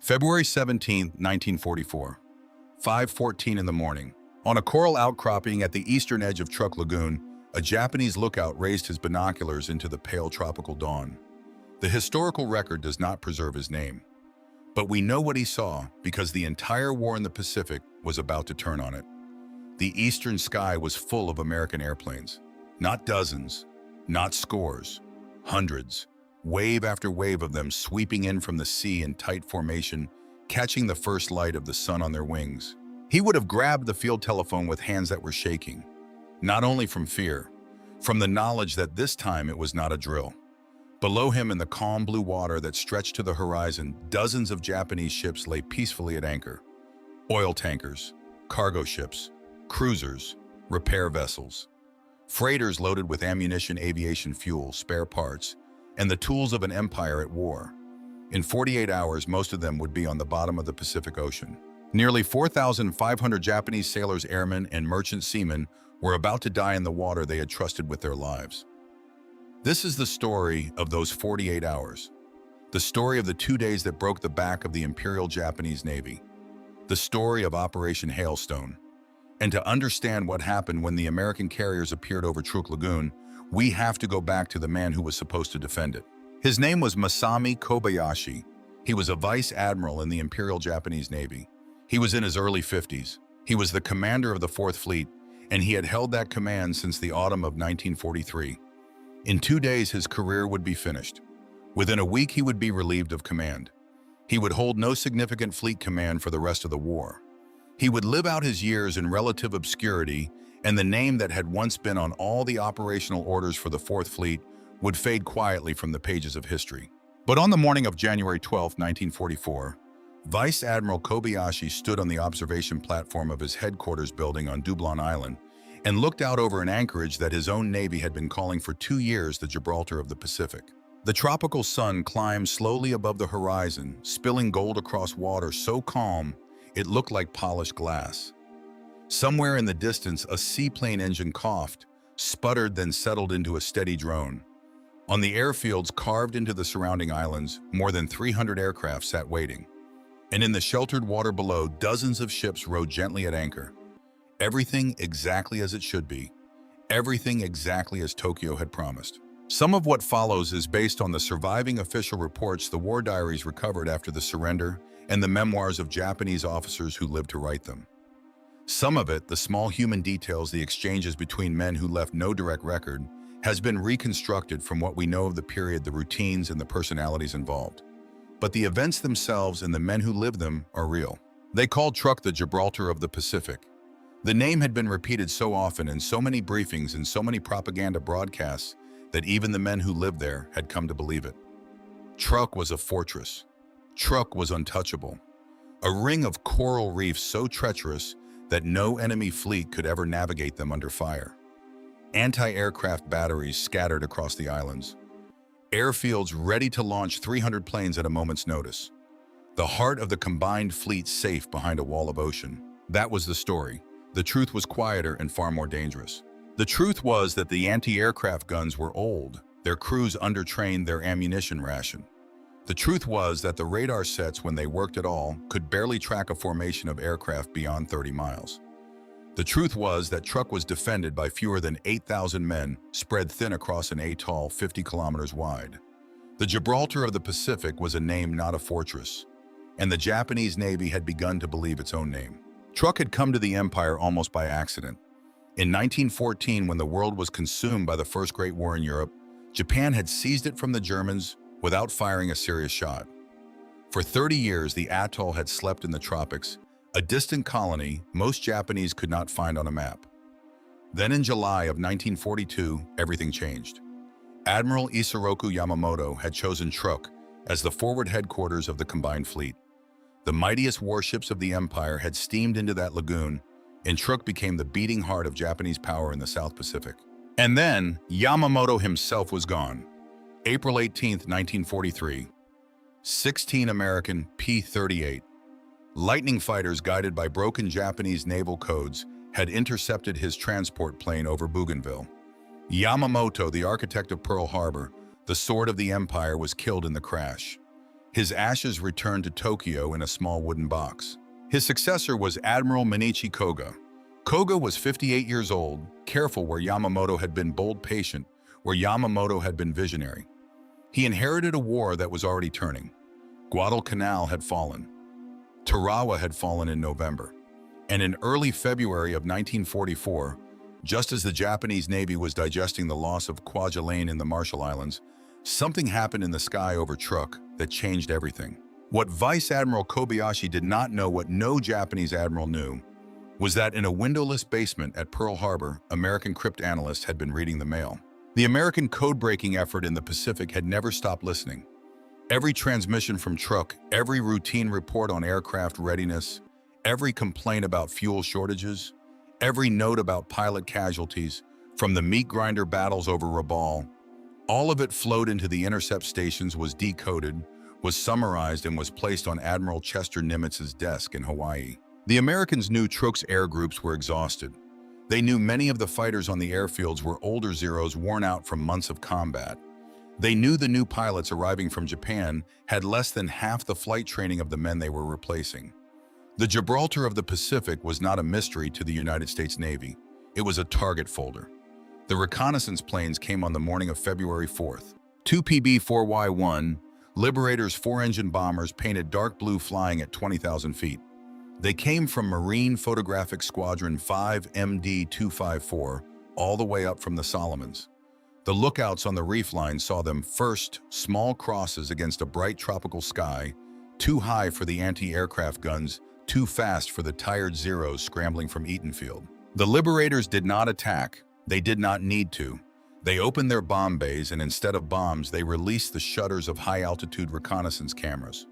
February 17, 1944, 5:14 in the morning. On a coral outcropping at the eastern edge of Truk Lagoon, a Japanese lookout raised his binoculars into the pale tropical dawn. The historical record does not preserve his name, but we know what he saw because the entire war in the Pacific was about to turn on it. The eastern sky was full of American airplanes. Not dozens, not scores, hundreds. Wave after wave of them sweeping in from the sea in tight formation, catching the first light of the sun on their wings. He would have grabbed the field telephone with hands that were shaking, not only from fear, from the knowledge that this time it was not a drill. Below him in the calm blue water that stretched to the horizon, dozens of Japanese ships lay peacefully at anchor. Oil tankers, cargo ships, cruisers, repair vessels, freighters loaded with ammunition, aviation fuel, spare parts, and the tools of an empire at war. In 48 hours, most of them would be on the bottom of the Pacific Ocean. Nearly 4,500 Japanese sailors, airmen, and merchant seamen were about to die in the water they had trusted with their lives. This is the story of those 48 hours. The story of the 2 days that broke the back of the Imperial Japanese Navy. The story of Operation Hailstone. And to understand what happened when the American carriers appeared over Truk Lagoon, we have to go back to the man who was supposed to defend it. His name was Masami Kobayashi. He was a vice admiral in the Imperial Japanese Navy. He was in his early 50s. He was the commander of the 4th Fleet, and he had held that command since the autumn of 1943. In 2 days, his career would be finished. Within a week, he would be relieved of command. He would hold no significant fleet command for the rest of the war. He would live out his years in relative obscurity, and the name that had once been on all the operational orders for the 4th Fleet would fade quietly from the pages of history. But on the morning of January 12, 1944, Vice Admiral Kobayashi stood on the observation platform of his headquarters building on Dublin Island and looked out over an anchorage that his own Navy had been calling for 2 years the Gibraltar of the Pacific. The tropical sun climbed slowly above the horizon, spilling gold across water so calm it looked like polished glass. Somewhere in the distance, a seaplane engine coughed, sputtered, then settled into a steady drone. On the airfields carved into the surrounding islands, more than 300 aircraft sat waiting. And in the sheltered water below, dozens of ships rode gently at anchor. Everything exactly as it should be. Everything exactly as Tokyo had promised. Some of what follows is based on the surviving official reports, the war diaries recovered after the surrender, and the memoirs of Japanese officers who lived to write them. Some of it, the small human details, the exchanges between men who left no direct record, has been reconstructed from what we know of the period, the routines and the personalities involved. But the events themselves and the men who lived them are real. They called Truk the Gibraltar of the Pacific. The name had been repeated so often in so many briefings and so many propaganda broadcasts that even the men who lived there had come to believe it. Truk was a fortress. Truk was untouchable. A ring of coral reefs so treacherous that no enemy fleet could ever navigate them under fire. Anti-aircraft batteries scattered across the islands. Airfields ready to launch 300 planes at a moment's notice. The heart of the combined fleet safe behind a wall of ocean. That was the story. The truth was quieter and far more dangerous. The truth was that the anti-aircraft guns were old, their crews undertrained, their ammunition rationed. The truth was that the radar sets, when they worked at all, could barely track a formation of aircraft beyond 30 miles. The truth was that Truk was defended by fewer than 8,000 men spread thin across an atoll 50 kilometers wide. The Gibraltar of the Pacific was a name, not a fortress, and the Japanese Navy had begun to believe its own name. Truk had come to the empire almost by accident. In 1914, when the world was consumed by the First Great War in Europe, Japan had seized it from the Germans without firing a serious shot. For 30 years, the atoll had slept in the tropics, a distant colony most Japanese could not find on a map. Then in July of 1942, everything changed. Admiral Isoroku Yamamoto had chosen Truk as the forward headquarters of the combined fleet. The mightiest warships of the empire had steamed into that lagoon, and Truk became the beating heart of Japanese power in the South Pacific. And then, Yamamoto himself was gone. April 18, 1943. 16 American P-38 Lightning fighters guided by broken Japanese naval codes had intercepted his transport plane over Bougainville. Yamamoto, the architect of Pearl Harbor, the sword of the empire, was killed in the crash. His ashes returned to Tokyo in a small wooden box. His successor was Admiral Minichi Koga. Koga was 58 years old, careful where Yamamoto had been bold, patient where Yamamoto had been visionary. He inherited a war that was already turning. Guadalcanal had fallen. Tarawa had fallen in November. And in early February of 1944, just as the Japanese Navy was digesting the loss of Kwajalein in the Marshall Islands, something happened in the sky over Truk that changed everything. What Vice Admiral Kobayashi did not know, what no Japanese admiral knew, was that in a windowless basement at Pearl Harbor, American cryptanalysts had been reading the mail. The American code-breaking effort in the Pacific had never stopped listening. Every transmission from Truk, every routine report on aircraft readiness, every complaint about fuel shortages, every note about pilot casualties, from the meat grinder battles over Rabaul, all of it flowed into the intercept stations, was decoded, was summarized, and was placed on Admiral Chester Nimitz's desk in Hawaii. The Americans knew Truk's air groups were exhausted. They knew many of the fighters on the airfields were older Zeros worn out from months of combat. They knew the new pilots arriving from Japan had less than half the flight training of the men they were replacing. The Gibraltar of the Pacific was not a mystery to the United States Navy. It was a target folder. The reconnaissance planes came on the morning of February 4th. Two PB-4Y-1, Liberator's four-engine bombers painted dark blue, flying at 20,000 feet. They came from Marine Photographic Squadron 5 MD-254, all the way up from the Solomons. The lookouts on the reef line saw them first, small crosses against a bright tropical sky, too high for the anti-aircraft guns, too fast for the tired Zeros scrambling from Eatonfield. The Liberators did not attack. They did not need to. They opened their bomb bays, and instead of bombs, they released the shutters of high-altitude reconnaissance cameras.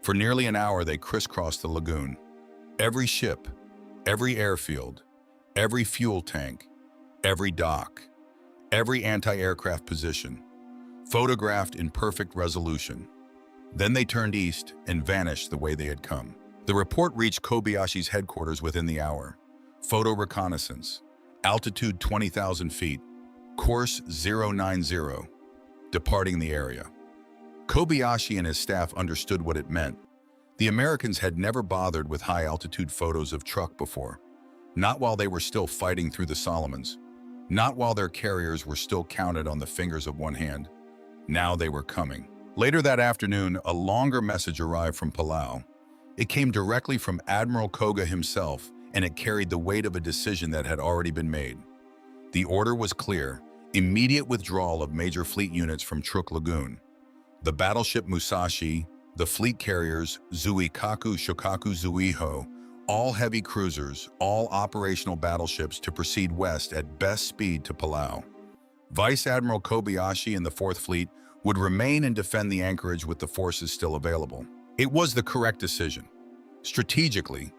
For nearly an hour, they crisscrossed the lagoon. Every ship, every airfield, every fuel tank, every dock, every anti-aircraft position, photographed in perfect resolution. Then they turned east and vanished the way they had come. The report reached Kobayashi's headquarters within the hour. Photo reconnaissance, altitude 20,000 feet, course 090, departing the area. Kobayashi and his staff understood what it meant. The Americans had never bothered with high-altitude photos of Truk before, not while they were still fighting through the Solomons, not while their carriers were still counted on the fingers of one hand. Now they were coming. Later that afternoon, a longer message arrived from Palau. It came directly from Admiral Koga himself, and it carried the weight of a decision that had already been made. The order was clear: immediate withdrawal of major fleet units from Truk Lagoon. The battleship Musashi, the fleet carriers Zuikaku, Shokaku, Zuiho, all heavy cruisers, all operational battleships to proceed west at best speed to Palau. Vice Admiral Kobayashi and the 4th Fleet would remain and defend the anchorage with the forces still available. It was the correct decision. Strategically,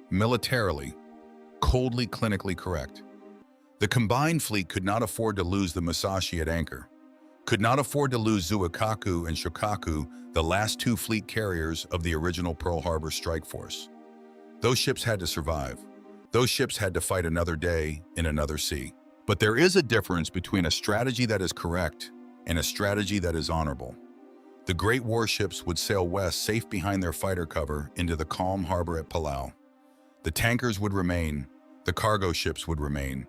militarily, coldly, clinically correct. The combined fleet could not afford to lose the Musashi at anchor, could not afford to lose Zuikaku and Shokaku, the last 2 fleet carriers of the original Pearl Harbor strike force. Those ships had to survive. Those ships had to fight another day in another sea. But there is a difference between a strategy that is correct and a strategy that is honorable. The great warships would sail west, safe behind their fighter cover, into the calm harbor at Palau. The tankers would remain. The cargo ships would remain.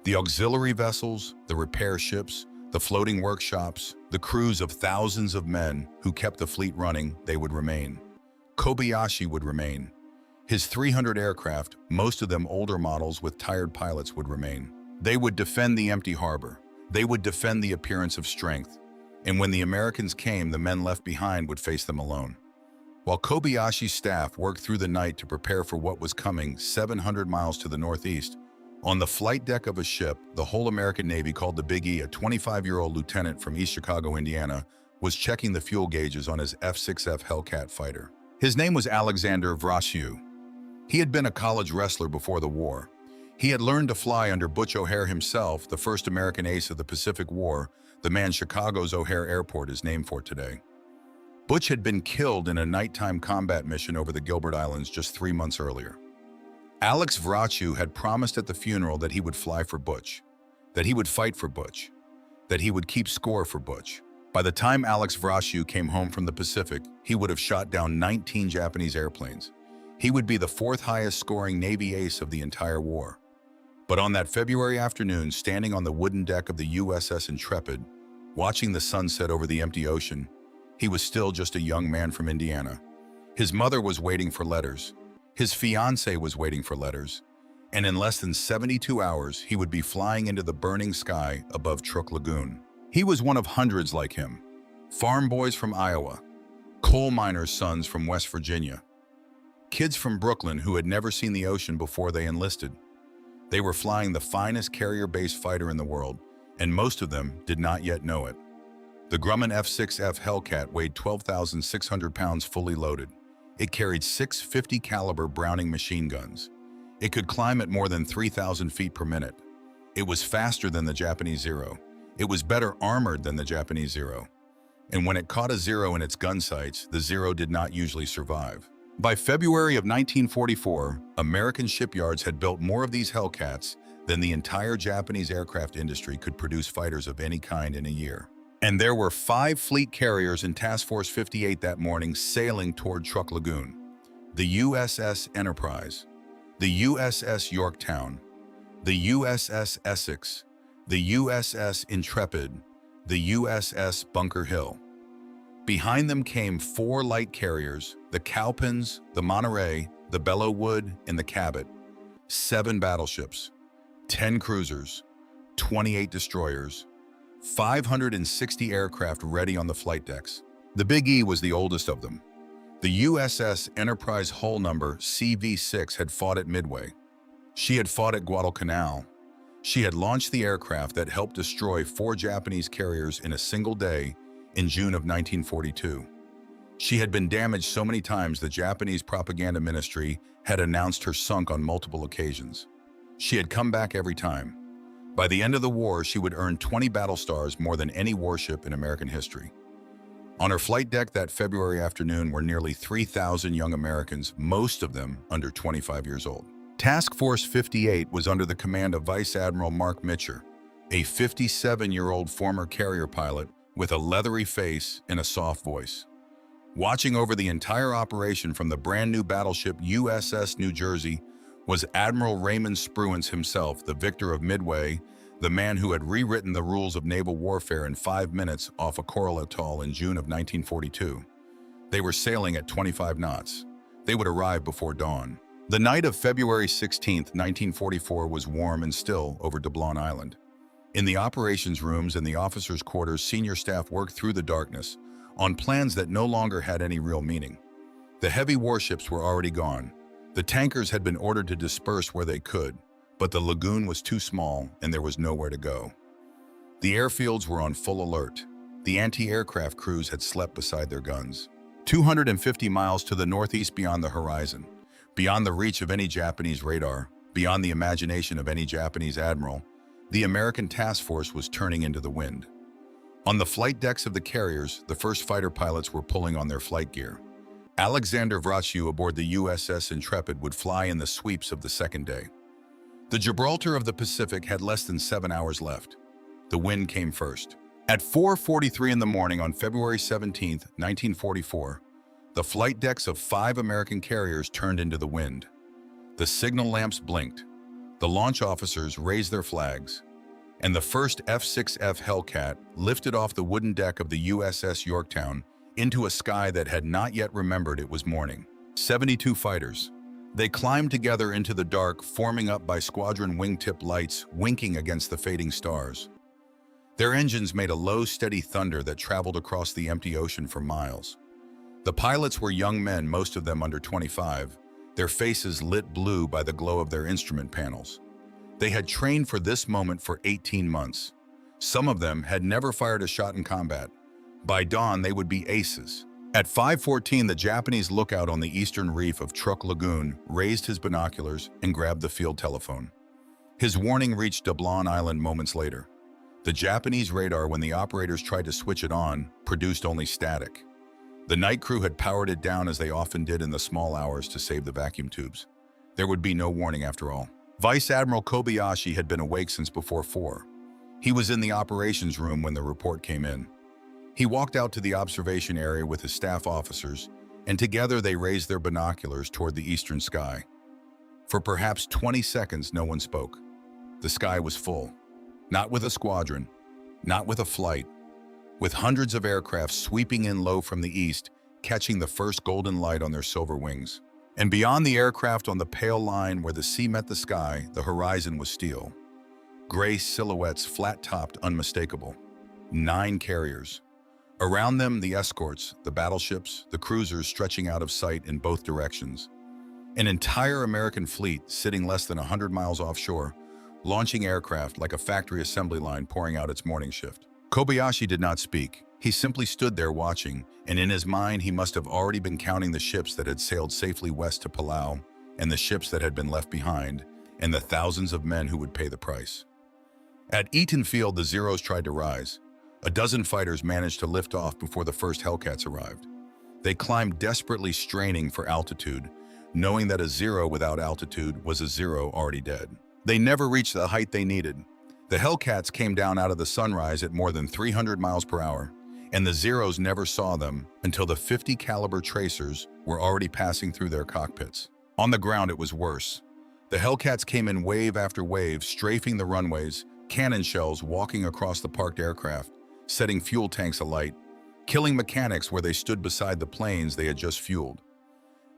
The auxiliary vessels, the repair ships, the floating workshops, the crews of thousands of men who kept the fleet running, they would remain. Kobayashi would remain. His 300 aircraft, most of them older models with tired pilots, would remain. They would defend the empty harbor. They would defend the appearance of strength. And when the Americans came, the men left behind would face them alone. While Kobayashi's staff worked through the night to prepare for what was coming 700 miles to the northeast, on the flight deck of a ship the whole American Navy called the Big E, a 25-year-old lieutenant from East Chicago, Indiana, was checking the fuel gauges on his F-6F Hellcat fighter. His name was Alexander Vraciu. He had been a college wrestler before the war. He had learned to fly under Butch O'Hare himself, the first American ace of the Pacific War, the man Chicago's O'Hare Airport is named for today. Butch had been killed in a nighttime combat mission over the Gilbert Islands just 3 months earlier. Alex Vraciu had promised at the funeral that he would fly for Butch, that he would fight for Butch, that he would keep score for Butch. By the time Alex Vraciu came home from the Pacific, he would have shot down 19 Japanese airplanes. He would be the fourth highest scoring Navy ace of the entire war. But on that February afternoon, standing on the wooden deck of the USS Intrepid, watching the sunset over the empty ocean, he was still just a young man from Indiana. His mother was waiting for letters. His fiancée was waiting for letters. And in less than 72 hours, he would be flying into the burning sky above Truk Lagoon. He was one of hundreds like him. Farm boys from Iowa, coal miners' sons from West Virginia, kids from Brooklyn who had never seen the ocean before they enlisted. They were flying the finest carrier-based fighter in the world, and most of them did not yet know it. The Grumman F-6F Hellcat weighed 12,600 pounds fully loaded. It carried 6 50 caliber Browning machine guns. It could climb at more than 3,000 feet per minute. It was faster than the Japanese Zero. It was better armored than the Japanese Zero. And when it caught a Zero in its gun sights, the Zero did not usually survive. By February of 1944, American shipyards had built more of these Hellcats than the entire Japanese aircraft industry could produce fighters of any kind in a year. And there were 5 fleet carriers in Task Force 58 that morning sailing toward Truk Lagoon. The USS Enterprise, the USS Yorktown, the USS Essex, the USS Intrepid, the USS Bunker Hill. Behind them came 4 light carriers, the Cowpens, the Monterey, the Bellewood, and the Cabot, 7 battleships, 10 cruisers, 28 destroyers, 560 aircraft ready on the flight decks. The Big E was the oldest of them. The USS Enterprise hull number CV-6 had fought at Midway. She had fought at Guadalcanal. She had launched the aircraft that helped destroy 4 Japanese carriers in a single day in June of 1942. She had been damaged so many times the Japanese propaganda ministry had announced her sunk on multiple occasions. She had come back every time. By the end of the war, she would earn 20 battle stars, more than any warship in American history. On her flight deck that February afternoon were nearly 3,000 young Americans, most of them under 25 years old. Task Force 58 was under the command of Vice Admiral Mark Mitcher, a 57-year-old former carrier pilot with a leathery face and a soft voice. Watching over the entire operation from the brand-new battleship USS New Jersey was Admiral Raymond Spruance himself, the victor of Midway, the man who had rewritten the rules of naval warfare in 5 minutes off a coral atoll in June of 1942. They were sailing at 25 knots. They would arrive before dawn. The night of February 16, 1944 was warm and still over Doblin Island. In the operations rooms and the officers' quarters, senior staff worked through the darkness on plans that no longer had any real meaning. The heavy warships were already gone. The tankers had been ordered to disperse where they could, but the lagoon was too small and there was nowhere to go. The airfields were on full alert. The anti-aircraft crews had slept beside their guns. 250 miles to the northeast beyond the horizon, beyond the reach of any Japanese radar, beyond the imagination of any Japanese admiral, the American task force was turning into the wind. On the flight decks of the carriers, the first fighter pilots were pulling on their flight gear. Alexander Vraciu aboard the USS Intrepid would fly in the sweeps of the second day. The Gibraltar of the Pacific had less than 7 hours left. The wind came first. At 4:43 in the morning on February 17, 1944, the flight decks of 5 American carriers turned into the wind. The signal lamps blinked. The launch officers raised their flags, and the first F-6F Hellcat lifted off the wooden deck of the USS Yorktown into a sky that had not yet remembered it was morning. 72 fighters. They climbed together into the dark, forming up by squadron wingtip lights winking against the fading stars. Their engines made a low, steady thunder that traveled across the empty ocean for miles. The pilots were young men, most of them under 25, their faces lit blue by the glow of their instrument panels. They had trained for this moment for 18 months. Some of them had never fired a shot in combat. By dawn, they would be aces. At 5:14, the Japanese lookout on the eastern reef of Truk Lagoon raised his binoculars and grabbed the field telephone. His warning reached Doblin Island moments later. The Japanese radar, when the operators tried to switch it on, produced only static. The night crew had powered it down as they often did in the small hours to save the vacuum tubes. There would be no warning after all. Vice Admiral Kobayashi had been awake since before 4. He was in the operations room when the report came in. He walked out to the observation area with his staff officers, and together they raised their binoculars toward the eastern sky. For perhaps 20 seconds, no one spoke. The sky was full. Not with a squadron, not with a flight, with hundreds of aircraft sweeping in low from the east, catching the first golden light on their silver wings. And beyond the aircraft on the pale line where the sea met the sky, the horizon was steel. Gray silhouettes, flat-topped, unmistakable. 9 carriers. Around them, the escorts, the battleships, the cruisers stretching out of sight in both directions. An entire American fleet sitting less than 100 miles offshore, launching aircraft like a factory assembly line pouring out its morning shift. Kobayashi did not speak. He simply stood there watching, and in his mind he must have already been counting the ships that had sailed safely west to Palau, and the ships that had been left behind, and the thousands of men who would pay the price. At Eaton Field, the Zeros tried to rise. A dozen fighters managed to lift off before the first Hellcats arrived. They climbed desperately, straining for altitude, knowing that a zero without altitude was a zero already dead. They never reached the height they needed. The Hellcats came down out of the sunrise at more than 300 miles per hour, and the Zeros never saw them until the 50 caliber tracers were already passing through their cockpits. On the ground, it was worse. The Hellcats came in wave after wave, strafing the runways, cannon shells walking across the parked aircraft, setting fuel tanks alight, killing mechanics where they stood beside the planes they had just fueled.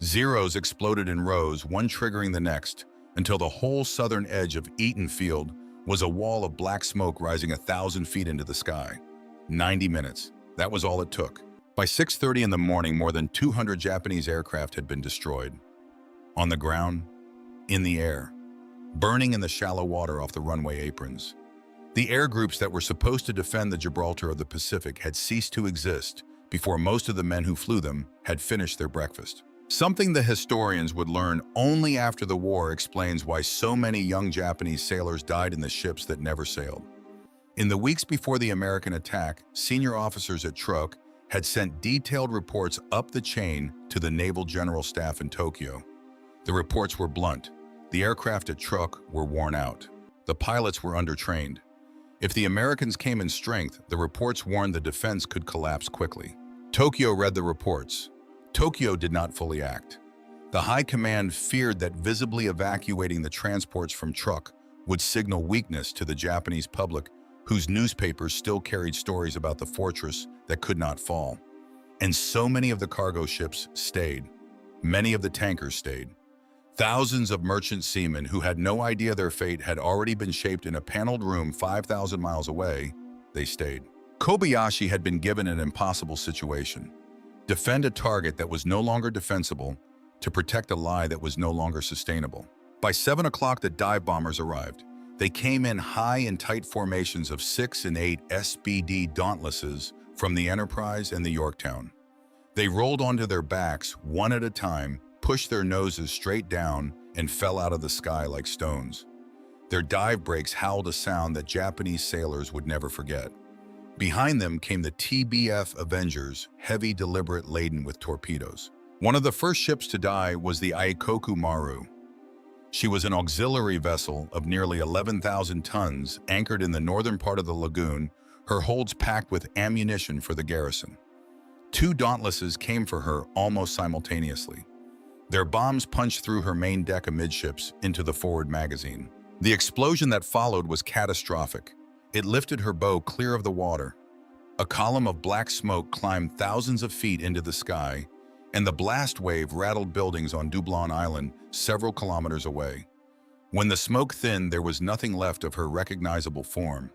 Zeros exploded in rows, one triggering the next, until the whole southern edge of Eaton Field was a wall of black smoke rising 1,000 feet into the sky. 90 minutes. That was all it took. By 6:30 in the morning, more than 200 Japanese aircraft had been destroyed. On the ground, in the air, burning in the shallow water off the runway aprons. The air groups that were supposed to defend the Gibraltar of the Pacific had ceased to exist before most of the men who flew them had finished their breakfast. Something the historians would learn only after the war explains why so many young Japanese sailors died in the ships that never sailed. In the weeks before the American attack, senior officers at Truk had sent detailed reports up the chain to the Naval General Staff in Tokyo. The reports were blunt. The aircraft at Truk were worn out. The pilots were undertrained. If the Americans came in strength, the reports warned the defense could collapse quickly. Tokyo read the reports. Tokyo did not fully act. The high command feared that visibly evacuating the transports from Truk would signal weakness to the Japanese public, whose newspapers still carried stories about the fortress that could not fall. And so many of the cargo ships stayed. Many of the tankers stayed. Thousands of merchant seamen who had no idea their fate had already been shaped in a paneled room 5,000 miles away, they stayed. Kobayashi had been given an impossible situation. Defend a target that was no longer defensible to protect a lie that was no longer sustainable. By 7 o'clock, the dive bombers arrived. They came in high and tight formations of 6 and 8 SBD Dauntlesses from the Enterprise and the Yorktown. They rolled onto their backs one at a time, pushed their noses straight down, and fell out of the sky like stones. Their dive brakes howled a sound that Japanese sailors would never forget. Behind them came the TBF Avengers, heavy, deliberate, laden with torpedoes. One of the first ships to die was the Aikoku Maru. She was an auxiliary vessel of nearly 11,000 tons, anchored in the northern part of the lagoon, her holds packed with ammunition for the garrison. 2 Dauntlesses came for her almost simultaneously. Their bombs punched through her main deck amidships into the forward magazine. The explosion that followed was catastrophic. It lifted her bow clear of the water. A column of black smoke climbed thousands of feet into the sky, and the blast wave rattled buildings on Dublon Island several kilometers away. When the smoke thinned, there was nothing left of her recognizable form.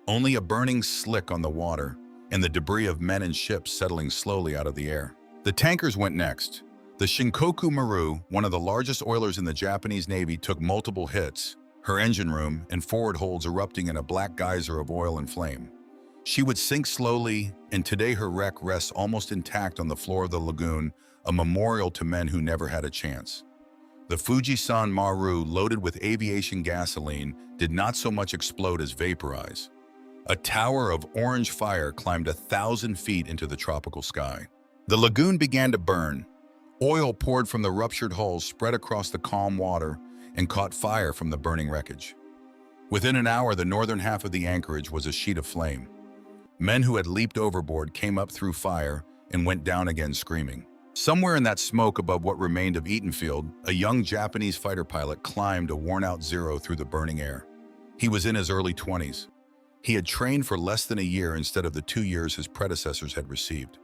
Only a burning slick on the water and the debris of men and ships settling slowly out of the air. The tankers went next. The Shinkoku Maru, one of the largest oilers in the Japanese Navy, took multiple hits, her engine room and forward holds erupting in a black geyser of oil and flame. She would sink slowly, and today her wreck rests almost intact on the floor of the lagoon, a memorial to men who never had a chance. The Fujisan Maru, loaded with aviation gasoline, did not so much explode as vaporize. A tower of orange fire climbed 1,000 feet into the tropical sky. The lagoon began to burn. Oil poured from the ruptured hulls, spread across the calm water, and caught fire from the burning wreckage. Within an hour, the northern half of the anchorage was a sheet of flame. Men who had leaped overboard came up through fire and went down again screaming. Somewhere in that smoke above what remained of Eatonfield, a young Japanese fighter pilot climbed a worn-out Zero through the burning air. He was in his early 20s. He had trained for less than a year instead of the 2 years his predecessors had received.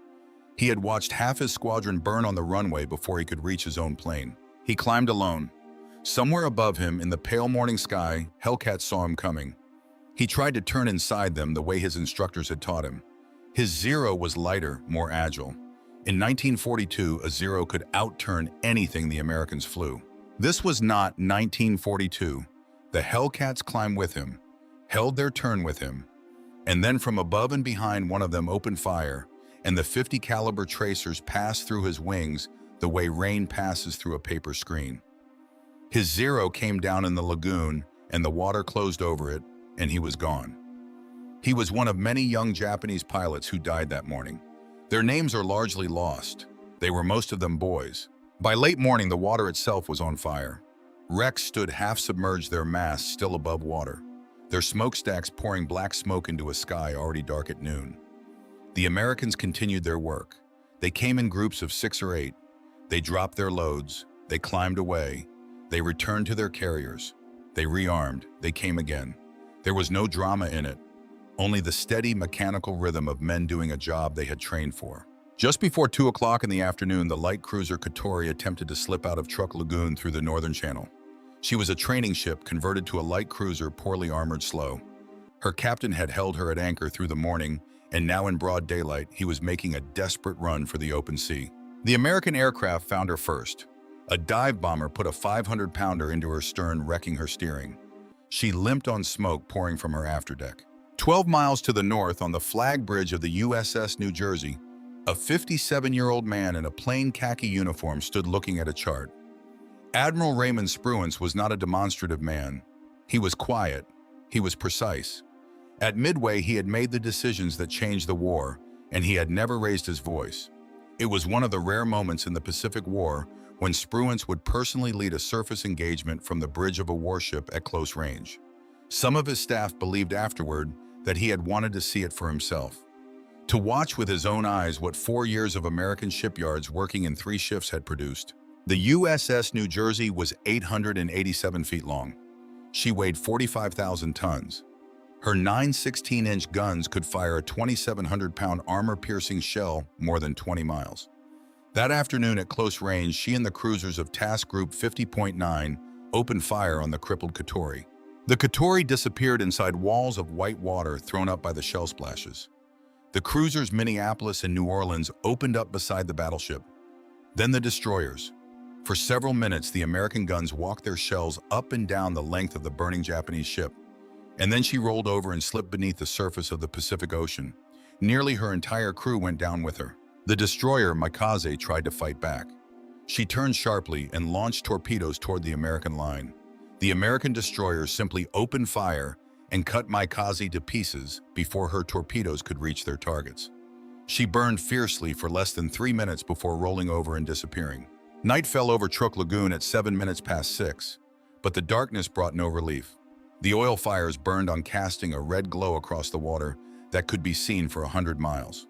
He had watched half his squadron burn on the runway before he could reach his own plane. He climbed alone. Somewhere above him, in the pale morning sky, Hellcats saw him coming. He tried to turn inside them the way his instructors had taught him. His Zero was lighter, more agile. In 1942, a Zero could outturn anything the Americans flew. This was not 1942. The Hellcats climbed with him, held their turn with him, and then from above and behind one of them opened fire, and the 50 caliber tracers passed through his wings the way rain passes through a paper screen. His Zero came down in the lagoon, and the water closed over it, and he was gone. He was one of many young Japanese pilots who died that morning. Their names are largely lost. They were most of them boys. By late morning, the water itself was on fire. Wrecks stood half-submerged, their masts still above water, their smokestacks pouring black smoke into a sky already dark at noon. The Americans continued their work. They came in groups of 6 or 8. They dropped their loads. They climbed away. They returned to their carriers. They rearmed. They came again. There was no drama in it, only the steady mechanical rhythm of men doing a job they had trained for. Just before 2 o'clock in the afternoon, the light cruiser Kotori attempted to slip out of Truk Lagoon through the northern channel. She was a training ship converted to a light cruiser, poorly armored, slow. Her captain had held her at anchor through the morning, and now in broad daylight, he was making a desperate run for the open sea. The American aircraft found her first. A dive bomber put a 500-pounder into her stern, wrecking her steering. She limped on smoke pouring from her afterdeck. 12 miles to the north, on the flag bridge of the USS New Jersey, a 57-year-old man in a plain khaki uniform stood looking at a chart. Admiral Raymond Spruance was not a demonstrative man. He was quiet. He was precise. At Midway, he had made the decisions that changed the war, and he had never raised his voice. It was one of the rare moments in the Pacific War when Spruance would personally lead a surface engagement from the bridge of a warship at close range. Some of his staff believed afterward that he had wanted to see it for himself. To watch with his own eyes what 4 years of American shipyards working in 3 shifts had produced. The USS New Jersey was 887 feet long. She weighed 45,000 tons. Her 9 16-inch guns could fire a 2,700-pound armor-piercing shell more than 20 miles. That afternoon at close range, she and the cruisers of Task Group 50.9 opened fire on the crippled Kotori. The Kotori disappeared inside walls of white water thrown up by the shell splashes. The cruisers Minneapolis and New Orleans opened up beside the battleship. Then the destroyers. For several minutes, the American guns walked their shells up and down the length of the burning Japanese ship. And then she rolled over and slipped beneath the surface of the Pacific Ocean. Nearly her entire crew went down with her. The destroyer Mikaze tried to fight back. She turned sharply and launched torpedoes toward the American line. The American destroyers simply opened fire and cut Mikaze to pieces before her torpedoes could reach their targets. She burned fiercely for less than 3 minutes before rolling over and disappearing. Night fell over Truk Lagoon at 7 minutes past 6, but the darkness brought no relief. The oil fires burned on, casting a red glow across the water that could be seen for 100 miles.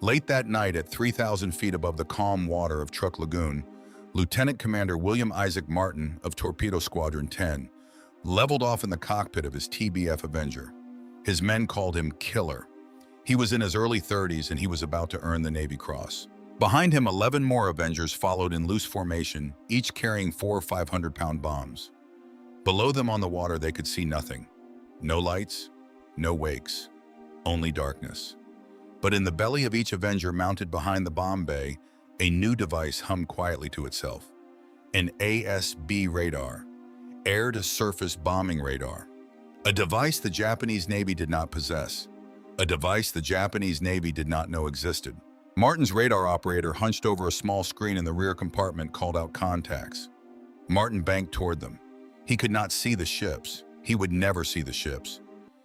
Late that night, at 3,000 feet above the calm water of Truk Lagoon, Lieutenant Commander William Isaac Martin of Torpedo Squadron 10 leveled off in the cockpit of his TBF Avenger. His men called him Killer. He was in his early 30s and he was about to earn the Navy Cross. Behind him, 11 more Avengers followed in loose formation, each carrying 4 500-pound bombs. Below them on the water, they could see nothing. No lights, no wakes, only darkness. But in the belly of each Avenger mounted behind the bomb bay, a new device hummed quietly to itself. An ASB radar, air-to-surface bombing radar. A device the Japanese Navy did not possess. A device the Japanese Navy did not know existed. Martin's radar operator hunched over a small screen in the rear compartment, called out contacts. Martin banked toward them. He could not see the ships. He would never see the ships.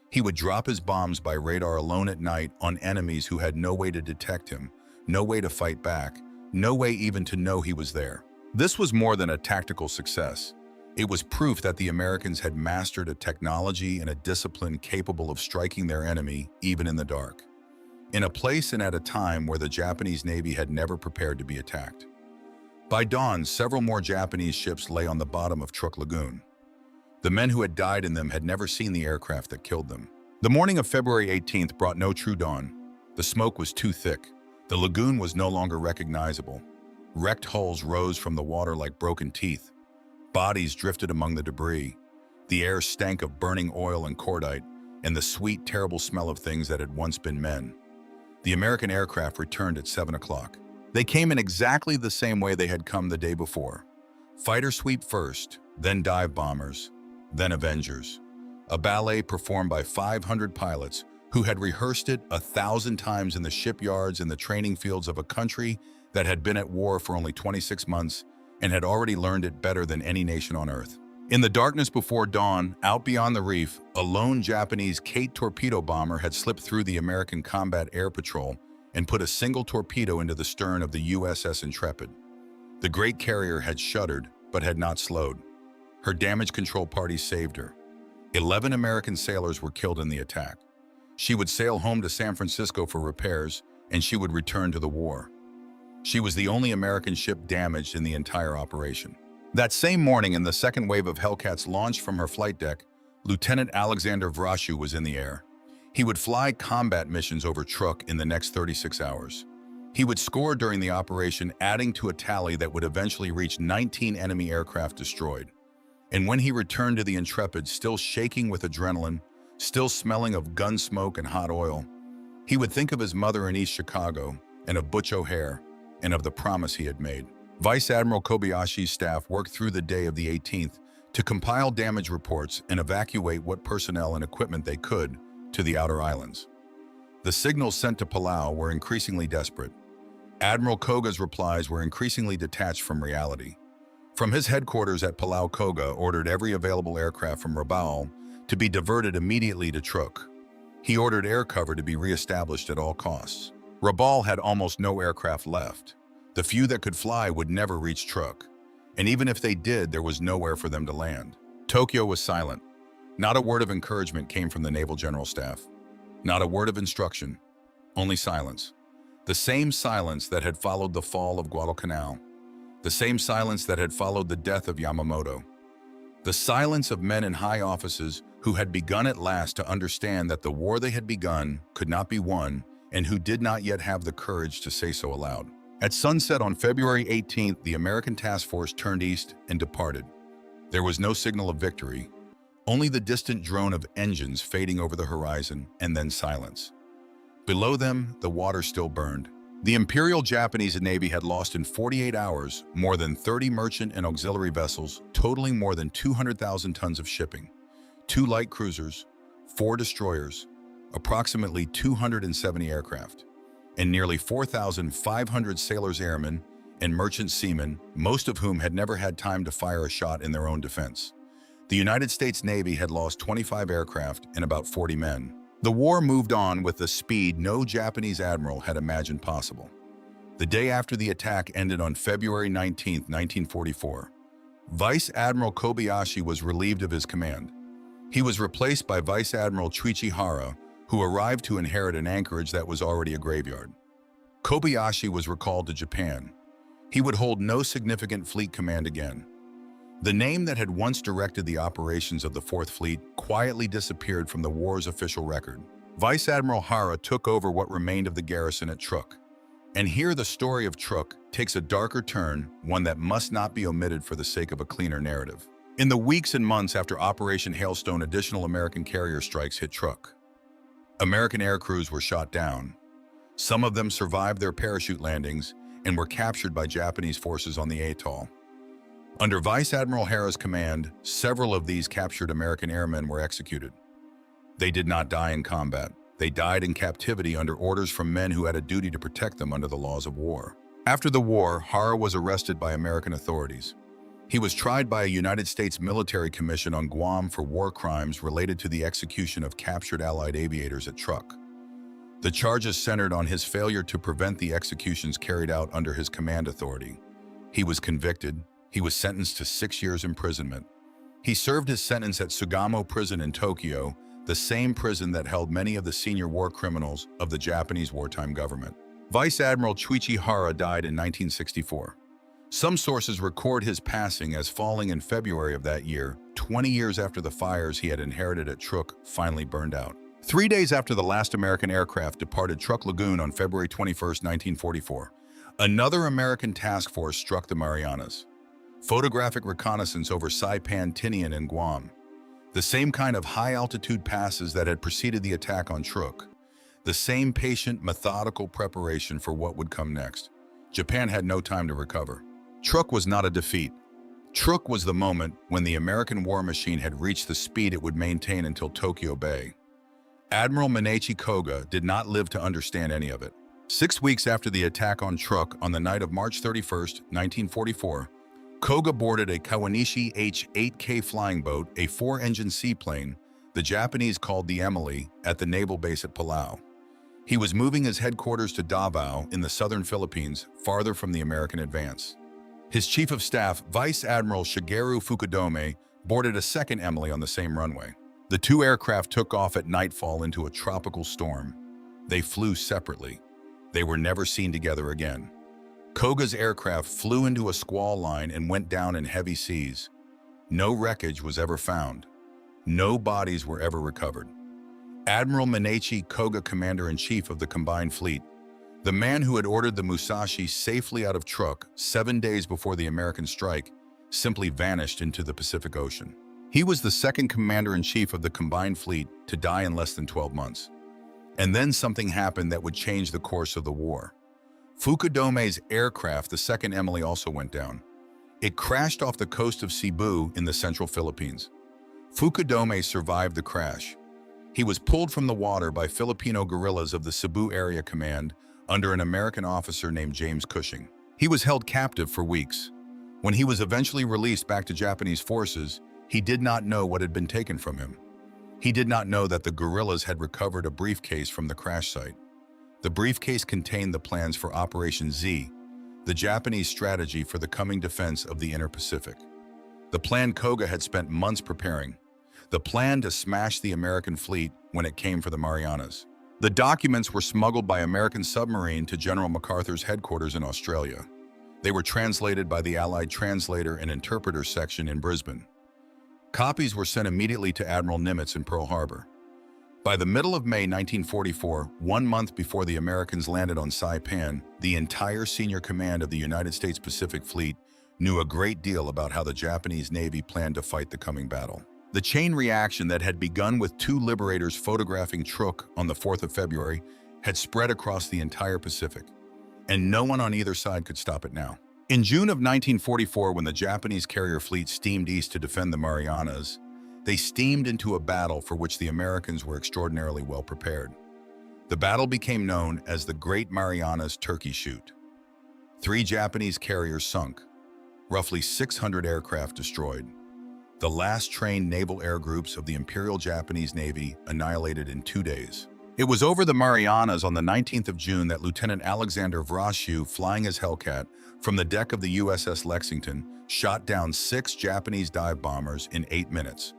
He would drop his bombs by radar alone at night on enemies who had no way to detect him, no way to fight back, no way even to know he was there. This was more than a tactical success. It was proof that the Americans had mastered a technology and a discipline capable of striking their enemy even in the dark. in a place and at a time where the Japanese Navy had never prepared to be attacked. By dawn, several more Japanese ships lay on the bottom of Truk Lagoon. The men who had died in them had never seen the aircraft that killed them. The morning of February 18th brought no true dawn. The smoke was too thick. The lagoon was no longer recognizable. Wrecked hulls rose from the water like broken teeth. Bodies drifted among the debris. The air stank of burning oil and cordite, and the sweet, terrible smell of things that had once been men. The American aircraft returned at 7 o'clock. They came in exactly the same way they had come the day before. Fighter sweep first, then dive bombers, then Avengers. A ballet performed by 500 pilots who had rehearsed it 1,000 times in the shipyards and the training fields of a country that had been at war for only 26 months and had already learned it better than any nation on Earth. In the darkness before dawn, out beyond the reef, a lone Japanese Kate torpedo bomber had slipped through the American Combat Air Patrol and put a single torpedo into the stern of the USS Intrepid. The great carrier had shuddered, but had not slowed. Her damage control party saved her. 11 American sailors were killed in the attack. She would sail home to San Francisco for repairs, and she would return to the war. She was the only American ship damaged in the entire operation. That same morning, in the second wave of Hellcats launched from her flight deck, Lieutenant Alexander Vraciu was in the air. He would fly combat missions over Truk in the next 36 hours. He would score during the operation, adding to a tally that would eventually reach 19 enemy aircraft destroyed. And when he returned to the Intrepid, still shaking with adrenaline, still smelling of gun smoke and hot oil, he would think of his mother in East Chicago, and of Butch O'Hare, and of the promise he had made. Vice Admiral Kobayashi's staff worked through the day of the 18th to compile damage reports and evacuate what personnel and equipment they could to the outer islands. The signals sent to Palau were increasingly desperate. Admiral Koga's replies were increasingly detached from reality. From his headquarters at Palau, Koga ordered every available aircraft from Rabaul to be diverted immediately to Truk. He ordered air cover to be reestablished at all costs. Rabaul had almost no aircraft left. The few that could fly would never reach Truk, and even if they did, there was nowhere for them to land. Tokyo was silent. Not a word of encouragement came from the Naval General Staff. Not a word of instruction, only silence. The same silence that had followed the fall of Guadalcanal. The same silence that had followed the death of Yamamoto. The silence of men in high offices who had begun at last to understand that the war they had begun could not be won, and who did not yet have the courage to say so aloud. At sunset on February 18th, the American task force turned east and departed. There was no signal of victory, only the distant drone of engines fading over the horizon, and then silence. Below them, the water still burned. The Imperial Japanese Navy had lost in 48 hours more than 30 merchant and auxiliary vessels, totaling more than 200,000 tons of shipping, 2 light cruisers, 4 destroyers, approximately 270 aircraft, and nearly 4,500 sailors, airmen, and merchant seamen, most of whom had never had time to fire a shot in their own defense. The United States Navy had lost 25 aircraft and about 40 men. The war moved on with the speed no Japanese admiral had imagined possible. The day after the attack ended on February 19, 1944, Vice Admiral Kobayashi was relieved of his command. He was replaced by Vice Admiral Chuichi Hara, who arrived to inherit an anchorage that was already a graveyard. Kobayashi was recalled to Japan. He would hold no significant fleet command again. The name that had once directed the operations of the Fourth Fleet quietly disappeared from the war's official record. Vice Admiral Hara took over what remained of the garrison at Truk. And here the story of Truk takes a darker turn, one that must not be omitted for the sake of a cleaner narrative. In the weeks and months after Operation Hailstone, additional American carrier strikes hit Truk. American air crews were shot down. Some of them survived their parachute landings and were captured by Japanese forces on the atoll. Under Vice Admiral Hara's command, several of these captured American airmen were executed. They did not die in combat. They died in captivity under orders from men who had a duty to protect them under the laws of war. After the war, Hara was arrested by American authorities. He was tried by a United States military commission on Guam for war crimes related to the execution of captured Allied aviators at Truk. The charges centered on his failure to prevent the executions carried out under his command authority. He was convicted. He was sentenced to 6 years imprisonment. He served his sentence at Sugamo Prison in Tokyo, the same prison that held many of the senior war criminals of the Japanese wartime government. Vice Admiral Chuichi Hara died in 1964. Some sources record his passing as falling in February of that year, 20 years after the fires he had inherited at Truk finally burned out. 3 days after the last American aircraft departed Truk Lagoon on February 21, 1944, another American task force struck the Marianas. Photographic reconnaissance over Saipan, Tinian, and Guam. The same kind of high-altitude passes that had preceded the attack on Truk. The same patient, methodical preparation for what would come next. Japan had no time to recover. Truk was not a defeat. Truk was the moment when the American war machine had reached the speed it would maintain until Tokyo Bay. Admiral Minechi Koga did not live to understand any of it. 6 weeks after the attack on Truk on the night of March 31, 1944, Koga boarded a Kawanishi H-8K flying boat, a 4-engine seaplane the Japanese called the Emily, at the naval base at Palau. He was moving his headquarters to Davao in the southern Philippines, farther from the American advance. His chief of staff, Vice Admiral Shigeru Fukudome, boarded a second Emily on the same runway. The two aircraft took off at nightfall into a tropical storm. They flew separately. They were never seen together again. Koga's aircraft flew into a squall line and went down in heavy seas. No wreckage was ever found. No bodies were ever recovered. Admiral Minechi Koga, Commander-in-Chief of the Combined Fleet, the man who had ordered the Musashi safely out of Truk 7 days before the American strike, simply vanished into the Pacific Ocean. He was the second Commander-in-Chief of the Combined Fleet to die in less than 12 months. And then something happened that would change the course of the war. Fukudome's aircraft, the second Emily, also went down. It crashed off the coast of Cebu in the central Philippines. Fukudome survived the crash. He was pulled from the water by Filipino guerrillas of the Cebu Area Command under an American officer named James Cushing. He was held captive for weeks. When he was eventually released back to Japanese forces, he did not know what had been taken from him. He did not know that the guerrillas had recovered a briefcase from the crash site. The briefcase contained the plans for Operation Z, the Japanese strategy for the coming defense of the Inner Pacific. The plan Koga had spent months preparing. The plan to smash the American fleet when it came for the Marianas. The documents were smuggled by American submarine to General MacArthur's headquarters in Australia. They were translated by the Allied Translator and Interpreter Section in Brisbane. Copies were sent immediately to Admiral Nimitz in Pearl Harbor. By the middle of May 1944, 1 month before the Americans landed on Saipan, the entire senior command of the United States Pacific Fleet knew a great deal about how the Japanese Navy planned to fight the coming battle. The chain reaction that had begun with 2 liberators photographing Truk on the 4th of February had spread across the entire Pacific, and no one on either side could stop it now. In June of 1944, when the Japanese carrier fleet steamed east to defend the Marianas, they steamed into a battle for which the Americans were extraordinarily well prepared. The battle became known as the Great Marianas Turkey Shoot. 3 Japanese carriers sunk, roughly 600 aircraft destroyed. The last trained naval air groups of the Imperial Japanese Navy annihilated in 2 days. It was over the Marianas on the 19th of June that Lieutenant Alexander Vraciu, flying his Hellcat from the deck of the USS Lexington, shot down 6 Japanese dive bombers in 8 minutes,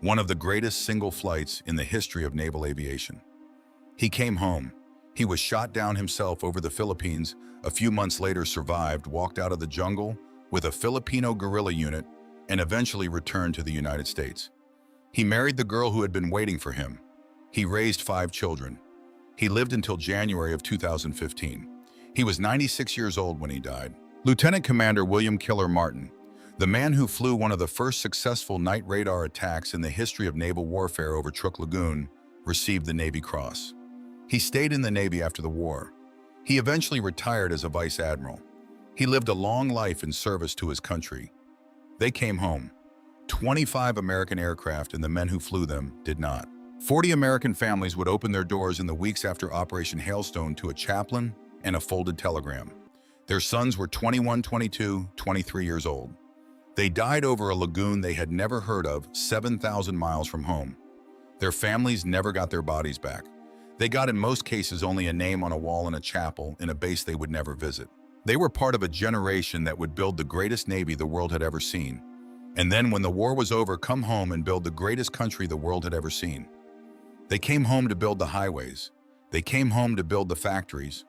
one of the greatest single flights in the history of naval aviation. He came home. He was shot down himself over the Philippines, a few months later survived, walked out of the jungle with a Filipino guerrilla unit, and eventually returned to the United States. He married the girl who had been waiting for him. He raised 5 children. He lived until January of 2015. He was 96 years old when he died. Lieutenant Commander William Killer Martin, the man who flew one of the first successful night radar attacks in the history of naval warfare over Truk Lagoon, received the Navy Cross. He stayed in the Navy after the war. He eventually retired as a vice admiral. He lived a long life in service to his country. They came home. 25 American aircraft and the men who flew them did not. 40 American families would open their doors in the weeks after Operation Hailstone to a chaplain and a folded telegram. Their sons were 21, 22, 23 years old. They died over a lagoon they had never heard of, 7,000 miles from home. Their families never got their bodies back. They got, in most cases, only a name on a wall in a chapel in a base they would never visit. They were part of a generation that would build the greatest navy the world had ever seen. And then when the war was over, come home and build the greatest country the world had ever seen. They came home to build the highways. They came home to build the factories.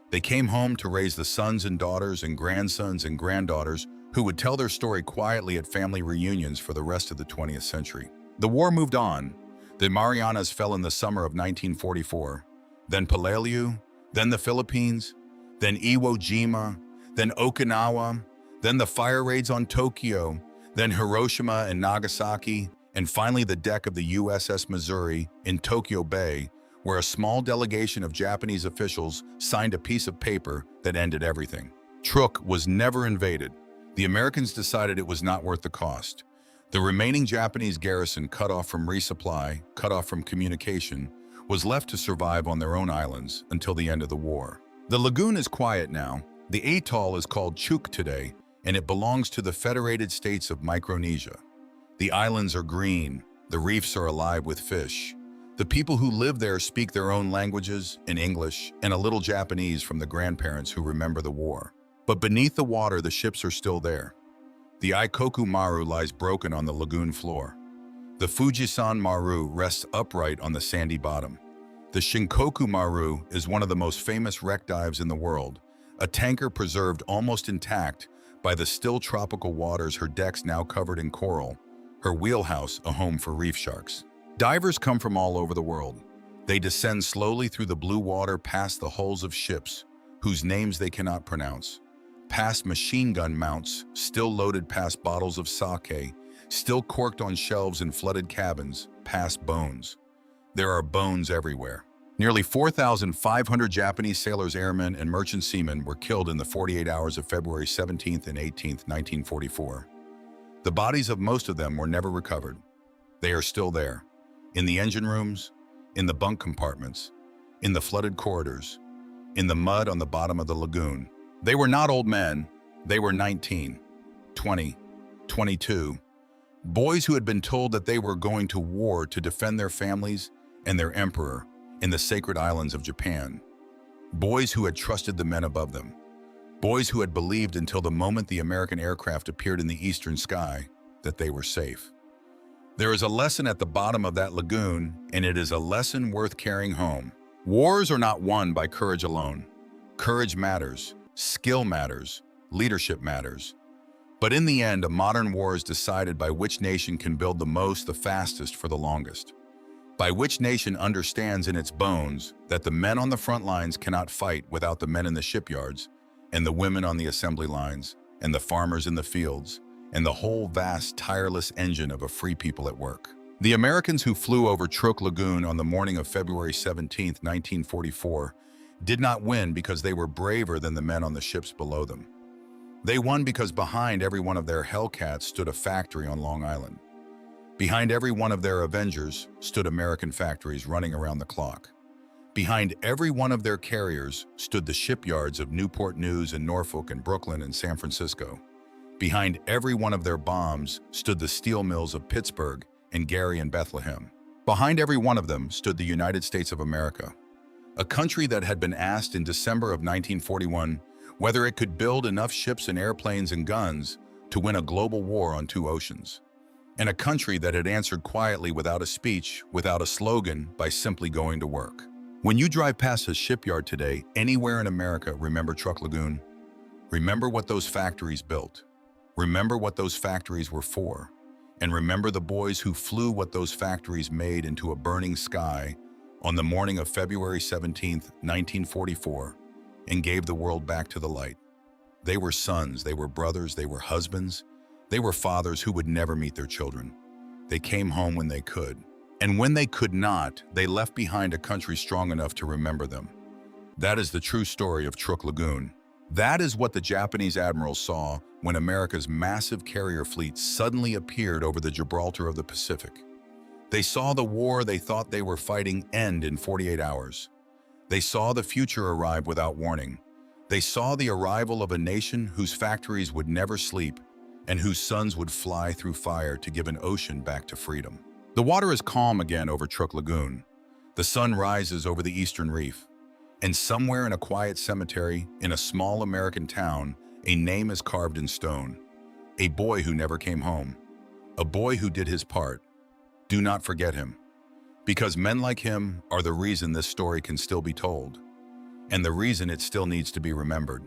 They came home to raise the sons and daughters and grandsons and granddaughters who would tell their story quietly at family reunions for the rest of the 20th century. The war moved on. The Marianas fell in the summer of 1944, then Palau, then the Philippines, then Iwo Jima, then Okinawa, then the fire raids on Tokyo, then Hiroshima and Nagasaki, and finally the deck of the USS Missouri in Tokyo Bay, where a small delegation of Japanese officials signed a piece of paper that ended everything. Truk was never invaded. The Americans decided it was not worth the cost. The remaining Japanese garrison, cut off from resupply, cut off from communication, was left to survive on their own islands until the end of the war. The lagoon is quiet now. The atoll is called Truk today, and it belongs to the Federated States of Micronesia. The islands are green. The reefs are alive with fish. The people who live there speak their own languages in English and a little Japanese from the grandparents who remember the war. But beneath the water, the ships are still there. The Ikoku Maru lies broken on the lagoon floor. The Fujisan Maru rests upright on the sandy bottom. The Shinkoku Maru is one of the most famous wreck dives in the world, a tanker preserved almost intact by the still tropical waters, her decks now covered in coral, her wheelhouse a home for reef sharks. Divers come from all over the world. They descend slowly through the blue water past the hulls of ships, whose names they cannot pronounce, past machine gun mounts, still loaded past bottles of sake, still corked on shelves in flooded cabins, past bones. There are bones everywhere. Nearly 4,500 Japanese sailors, airmen, and merchant seamen were killed in the 48 hours of February 17th and 18th, 1944. The bodies of most of them were never recovered. They are still there, in the engine rooms, in the bunk compartments, in the flooded corridors, in the mud on the bottom of the lagoon. They were not old men. They were 19, 20, 22, boys who had been told that they were going to war to defend their families and their emperor in the sacred islands of Japan. Boys who had trusted the men above them. Boys who had believed until the moment the American aircraft appeared in the eastern sky that they were safe. There is a lesson at the bottom of that lagoon, and it is a lesson worth carrying home. Wars are not won by courage alone. Courage matters, skill matters, leadership matters. But in the end, a modern war is decided by which nation can build the most, the fastest, for the longest. By which nation understands in its bones that the men on the front lines cannot fight without the men in the shipyards, and the women on the assembly lines, and the farmers in the fields, and the whole vast, tireless engine of a free people at work. The Americans who flew over Truk Lagoon on the morning of February 17, 1944, did not win because they were braver than the men on the ships below them. They won because behind every one of their Hellcats stood a factory on Long Island. Behind every one of their Avengers stood American factories running around the clock. Behind every one of their carriers stood the shipyards of Newport News and Norfolk and Brooklyn and San Francisco. Behind every one of their bombs stood the steel mills of Pittsburgh and Gary and Bethlehem. Behind every one of them stood the United States of America, a country that had been asked in December of 1941 whether it could build enough ships and airplanes and guns to win a global war on two oceans. And a country that had answered quietly, without a speech, without a slogan, by simply going to work. When you drive past a shipyard today, anywhere in America, remember Truk Lagoon. Remember what those factories built. Remember what those factories were for. And remember the boys who flew what those factories made into a burning sky on the morning of February 17, 1944, and gave the world back to the light. They were sons, they were brothers, they were husbands, they were fathers who would never meet their children. They came home when they could. And when they could not, they left behind a country strong enough to remember them. That is the true story of Truk Lagoon. That is what the Japanese admirals saw when America's massive carrier fleet suddenly appeared over the Gibraltar of the Pacific. They saw the war they thought they were fighting end in 48 hours. They saw the future arrive without warning. They saw the arrival of a nation whose factories would never sleep and whose sons would fly through fire to give an ocean back to freedom. The water is calm again over Truk Lagoon. The sun rises over the eastern reef. And somewhere in a quiet cemetery in a small American town, a name is carved in stone. A boy who never came home. A boy who did his part. Do not forget him. Because men like him are the reason this story can still be told, and the reason it still needs to be remembered.